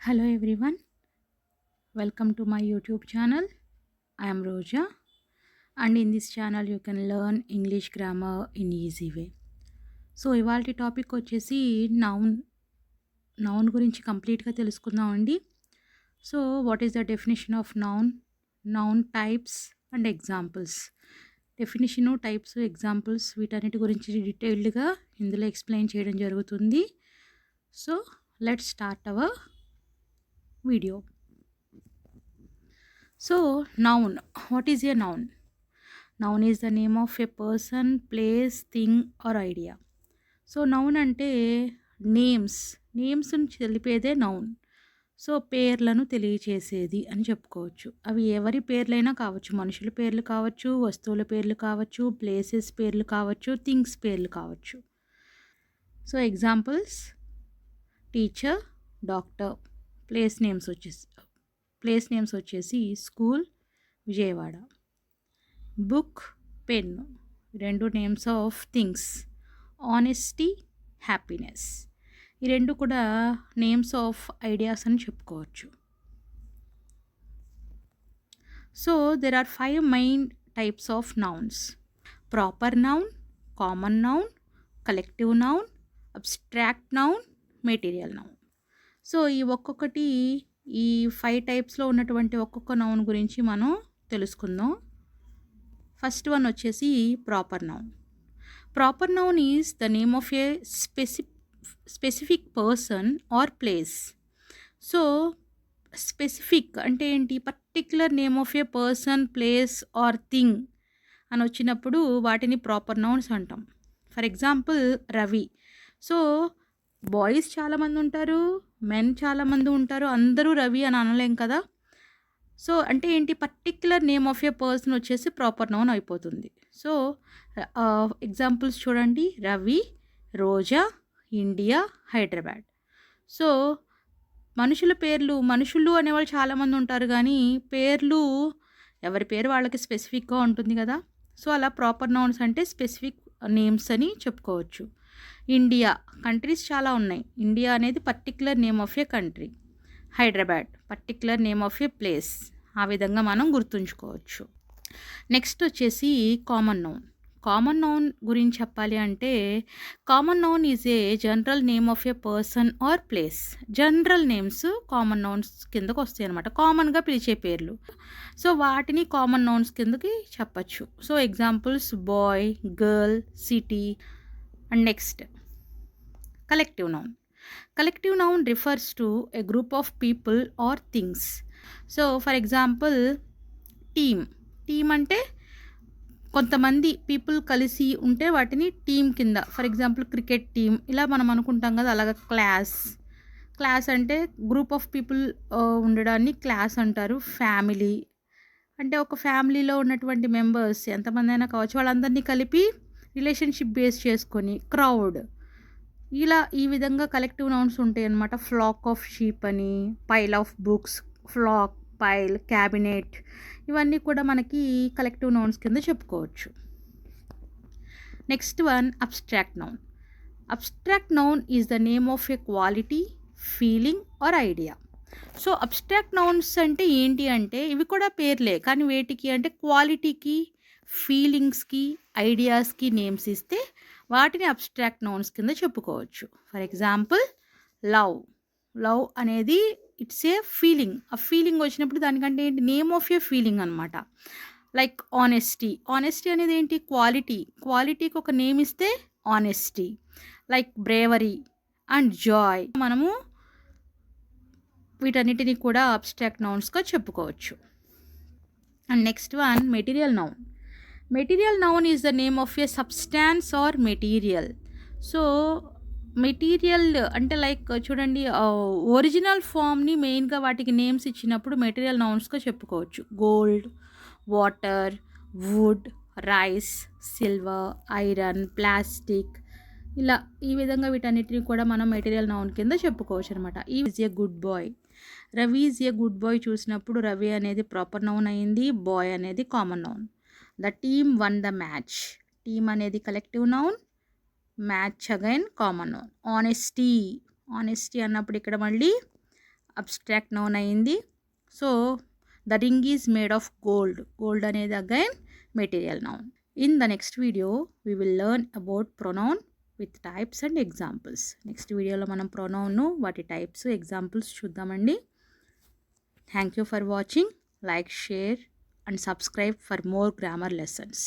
Hello everyone, welcome to my YouTube channel. I am Roja, and in this channel you can learn English grammar in easy way. So ఇవాల్టి topic వచ్చేసి noun గురించి కంప్లీట్గా తెలుసుకుందామండి. So what is the definition of noun types and examples. Definition, types, examples వీటన్నిటి గురించి డీటెయిల్డ్గా ఇందులో explain చేయడం జరుగుతుంది. So let's start our video. So, noun. What is a noun? Noun is the name of a person, place, thing or idea. So noun అంటే నేమ్స్ని తెలిపేదే noun. So పేర్లను తెలియచేసేది అని చెప్పుకోవచ్చు. అవి ఎవరి పేర్లైనా కావచ్చు, మనుషుల పేర్లు కావచ్చు, వస్తువుల పేర్లు కావచ్చు, ప్లేసెస్ పేర్లు కావచ్చు, థింగ్స్ పేర్లు కావచ్చు. So examples: teacher, doctor. Place names వచ్చేసి స్కూల్, విజయవాడ. Book, pen. రెండు names of things: honesty, happiness. ఈ రెండు కూడా నేమ్స్ ఆఫ్ ఐడియాస్ అని చెప్పుకోవచ్చు. So there are 5 main types of nouns: proper noun, common noun, collective noun, abstract noun, material noun. So ఈ 5 టైప్స్లో ఉన్నటువంటి ఒక్కొక్క నౌన్ గురించి మనం తెలుసుకుందాం. ఫస్ట్ వన్ వచ్చేసి proper noun. Proper noun is the name of a specific person or place. So specific అంటే ఏంటి? Particular name of a person, place or thing అని వచ్చినప్పుడు వాటిని ప్రాపర్ నౌన్స్ అంటాం. For example Ravi. So boys చాలామంది ఉంటారు, men చాలామంది ఉంటారు, అందరూ రవి అని అనలేం కదా. సో అంటే ఏంటి? Particular name of a person వచ్చేసి ప్రాపర్ నౌన్ అయిపోతుంది. సో ఎగ్జాంపుల్స్ చూడండి: రవి, రోజా, ఇండియా, హైదరాబాద్. సో మనుషులు అనేవాళ్ళు చాలామంది ఉంటారు, కానీ పేర్లు ఎవరి పేరు వాళ్ళకి స్పెసిఫిక్గా ఉంటుంది కదా. సో అలా ప్రాపర్ నౌన్స్ అంటే స్పెసిఫిక్ నేమ్స్ అని చెప్పుకోవచ్చు. ఇండియా, కంట్రీస్ చాలా ఉన్నాయి. ఇండియా అనేది particular name of A country. Hyderabad particular name of A place. ఆ విధంగా మనం గుర్తుంచుకోవచ్చు. నెక్స్ట్ వచ్చేసి కామన్ నౌన్. కామన్ నౌన్ గురించి చెప్పాలి అంటే, common noun is a general name of a person or place. General names common nouns కిందకు వస్తాయి అన్నమాట, కామన్గా పిలిచే పేర్లు. సో వాటిని కామన్ నౌన్స్ కిందకి చెప్పచ్చు. So examples: boy, girl, city. And next collective noun. Collective noun refers to a group of people or things. So for example, team అంటే కొంతమంది పీపుల్ కలిసి ఉంటే వాటిని టీమ్ కింద. ఫర్ ఎగ్జాంపుల్ క్రికెట్ టీమ్ ఇలా మనం అనుకుంటాం కదా. అలాగా క్లాస్ అంటే గ్రూప్ ఆఫ్ పీపుల్ ఉండడాన్ని క్లాస్ అంటారు. ఫ్యామిలీ అంటే ఒక ఫ్యామిలీలో ఉన్నటువంటి మెంబర్స్ ఎంతమంది అయినా కావచ్చు, వాళ్ళందరినీ కలిపి రిలేషన్షిప్ బేస్ చేసుకొని క్రౌడ్. ఇలా ఈ విధంగా కలెక్టివ్ నౌన్స్ ఉంటాయి అన్నమాట. ఫ్లాక్ ఆఫ్ షీప్ అని, pile of books, flock, pile, cabinet, ఇవన్నీ కూడా మనకి కలెక్టివ్ నౌన్స్ కింద చెప్పుకోవచ్చు. Next one abstract noun. Abstract noun is the name of a quality, feeling or idea. So abstract nouns అంటే ఏంటి అంటే, ఇవి కూడా పేర్లే, కానీ వేటికి అంటే క్వాలిటీకి, ఫీలింగ్స్కి, ఐడియాస్కి నేమ్స్ ఇస్తే వాటిని అబ్స్ట్రాక్ట్ నౌన్స్ కింద చెప్పుకోవచ్చు. ఫర్ ఎగ్జాంపుల్ లవ్ అనేది ఇట్స్ ఏ ఫీలింగ్. ఆ ఫీలింగ్ వచ్చినప్పుడు దానికంటే ఏంటి? నేమ్ ఆఫ్ ఏ ఫీలింగ్ అనమాట. లైక్ ఆనెస్టీ అనేది ఏంటి? క్వాలిటీకి ఒక నేమ్ ఇస్తే honesty. Like bravery and Joy. మనము వీటన్నిటిని కూడా అబ్స్ట్రాక్ట్ నౌన్స్గా చెప్పుకోవచ్చు. And next one material noun. Material noun is the name of A substance are material. So material అంటే లైక్ చూడండి, ఒరిజినల్ ఫామ్ని మెయిన్గా వాటికి నేమ్స్ ఇచ్చినప్పుడు మెటీరియల్ నౌన్స్గా చెప్పుకోవచ్చు. Gold, water, wood, rice, silver, iron, plastic. ఇలా ఈ విధంగా వీటన్నిటిని కూడా మనం మెటీరియల్ నౌన్ కింద చెప్పుకోవచ్చు అనమాట. Is a good boy. Ravi is a good boy చూసినప్పుడు రవి అనేది ప్రాపర్ నౌన్ అయింది, బాయ్ అనేది common noun. The team won the match. Team అనేది collective noun, match again common noun. Honesty అన్నప్పుడు ఇక్కడ మళ్ళీ అబ్స్ట్రాక్ట్ నౌన్ అయింది. So the ring is made of gold. Gold అనేది again material noun. In the next video we will learn about pronoun with types and examples. Next వీడియోలో మనం ప్రొనౌన్ను వాటి types examples చూద్దామండి. Thank you for watching. Like, share and subscribe for more grammar lessons.